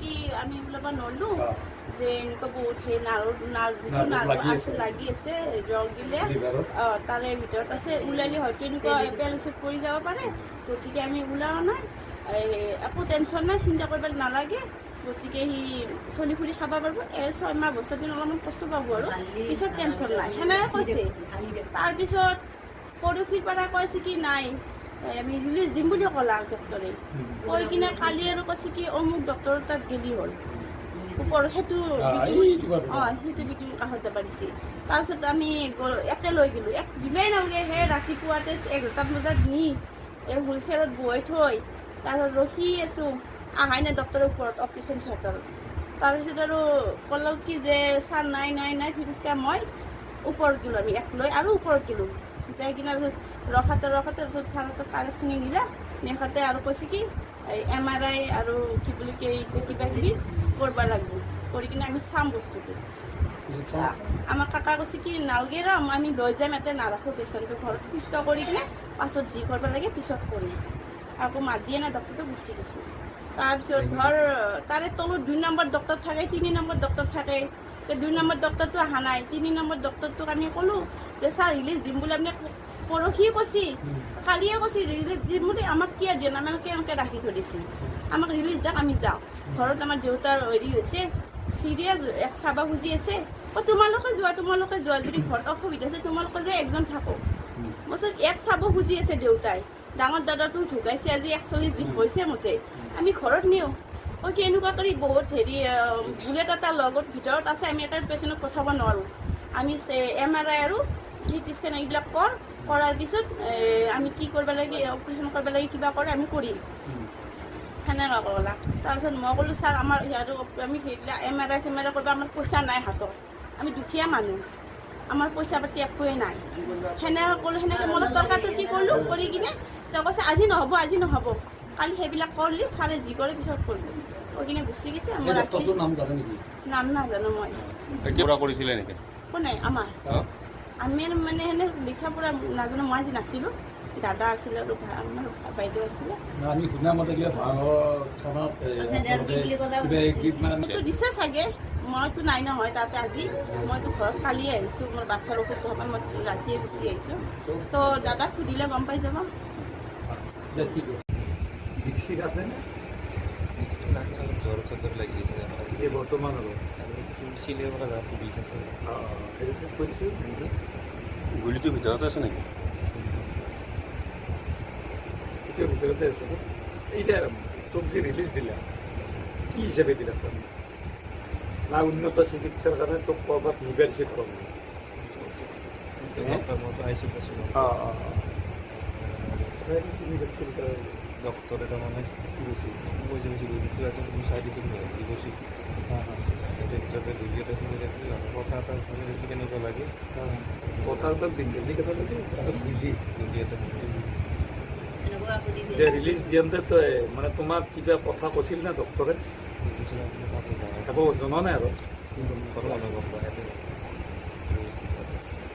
কি আমি ওলাব নোৱাৰিলোঁ যে এনেকুৱা বহুত সেই নাৰ্ভ আছে লাগি আছে ৰস দিলে তাৰে ভিতৰত আছে ওলালে হয়তো এনেকুৱা পেৰালাইচিছত পৰি যাব পাৰে গতিকে আমি ওলোৱা নাই একো টেনশ্যন নাই চিন্তা কৰিব নালাগে গতিকে সি চলি ফুৰি খাব পাৰিব 6 মাহ বছৰ দিন অলপমান কষ্ট পাব আৰু পিছত টেনশ্যন নাই সেনেকৈ কৈছে তাৰপিছত পৰহিৰ পৰা কৈছে কি নাই আমি ৰিলিজ দিম বুলি ক'লা ডক্টৰে কৈ কিনে কালি আৰু কৈছে কি অমুক ডক্টৰৰ তাত গেলি হ'ল ওপৰ সেইটো সেইটো বিটিৰ কাষত যাব দিছে তাৰপিছত আমি একে লৈ গ'লোঁ দিমেই নালাগে সেই ৰাতিপুৱাতে 11টা বজাত নি এই হুইলচেয়াৰত বহাই থৈ তাৰপিছত ৰখি আছোঁ আহাই নাই ডক্টৰৰ ওপৰত অপাৰেশ্যন থিয়েটাৰত তাৰপিছত আৰু ক'লোঁ কি যে ছাৰ নাই ফিৰিজকা মই ওপৰত গ'লোঁ আমি এক লৈ আৰু ওপৰত গ'লোঁ যাই কিনে ৰখাতে তাৰপিছত ছাৰহঁতে কাগজ শুনি নিলে নেখাতে আৰু কৈছে কি MRI আৰু কি বুলি কিবা কিবি কৰিব লাগিব কৰি কিনে আমি চাম বস্তুটো আমাৰ কাকা কৈছে কি নালগে ৰ আমি লৈ যাম ইয়াতে নাৰাখোঁ পেচেণ্টটো ঘৰত সুস্থ কৰি কিনে পাছত যি কৰিব লাগে পিছত কৰিম আকৌ মাত দিয়ে নাই ডক্টৰটো গুচি গৈছোঁ তাৰপিছত ধৰ তাৰে তলত 2 নম্বৰ ডক্টৰ থাকে 3 নম্বৰ ডক্টৰ থাকে 2 নম্বৰ ডক্টৰটো অহা নাই 3 নম্বৰ ডক্টৰটোক আমি ক'লোঁ যে ছাৰ ৰিলিজ দিম বুলি আপুনি পৰহিয়ে কৈছে কালিয়ে কৈছে ৰিলিজ দিম বুলি আমাক কিয় দিয়া নাই আমাক কেনেকৈ ৰাখি থৈ দিছে আমাক ৰিলিজ দিয়ক আমি যাওঁ ঘৰত আমাৰ দেউতাৰ হেৰি হৈছে চিৰিয়াছ চাব খুজি আছে তোমালোকে যোৱা যদি ঘৰত অসুবিধা আছে তোমালোকে যে একজন থাকো মই ইয়াত চাব খুজি আছে দেউতাই ডাঙৰ দাদাটো ঢুকাইছে আজি 41 দিন হৈছে মতে আমি ঘৰত নিওঁ এনেকুৱা কৰি বহুত হেৰি বুলেট এটা লগত ভিতৰত আছে আমি এটা পেচেণ্টক পঠাব নোৱাৰোঁ আমি MRI আৰু CT স্কেন এইবিলাক কৰাৰ পিছত আমি কি কৰিব লাগে অপাৰেশ্যন কৰিব লাগে কিবা কৰে আমি কৰিম সেনেকুৱা ক'লা তাৰপিছত মই ক'লোঁ ছাৰ আমাৰ ইয়াতো আমি সেইবিলাক MRI কৰিব আমাৰ পইচা নাই হাতত আমি দুখীয়া মানুহ আমাৰ পইচা পাতি একোৱেই নাই সেনেকৈ ক'লোঁ সেনেকৈ মনত টকাটো কি কৰিলোঁ কৰি কিনে তেওঁ কৈছে আজি নহ'ব কালি সেইবিলাক কৰিলে ছাৰে যি কৰে পিছত কৰিব কৈ কিনে গুচি গৈছে আমাৰ নাম নাজানো মই কোনে আমাৰ আমি মানে সেনে লিখা পৰা নাজানো মই আজি নাছিলোঁ দাদা আছিলে আৰু আমাৰ বাইদেউ আছিলে দিছে চাগে মইতো নাই নহয় তাতে আজি মইতো ঘৰত কালি আহিছোঁ মোৰ বাচ্ছাৰ ঔষধ খাব মই ৰাতিয়ে গুচি আহিছোঁ তো দাদাক সুধিলে গম পাই যাব বৰ্তমান গুলিটোৰ ভিতৰতে আছে নেকি এতিয়া ভিতৰতে আছে এতিয়া তোক যে ৰিলিজ দিলা কি হিচাপে দিলা না উন্নত চিকিৎসাৰ কাৰণে তোক ক'ৰবাত নিবাৰ চিট পাব ডক্টৰে তাৰমানে কি কৈছে ৰুগীটো আছে তুমি চাই দিছোঁ কৈছে যাতে ৰুগী এটা শুনি ৰাখিছিল কথা এটা শুনি ৰাখি কেনেকুৱা লাগে কথা এটা দিল্লী কথা লাগে ৰুগী এটা এতিয়া ৰিলিজ দিওঁতে তই মানে তোমাক কিবা কথা কৈছিল না ডক্টৰে একো জনা নাই আৰু গম পায়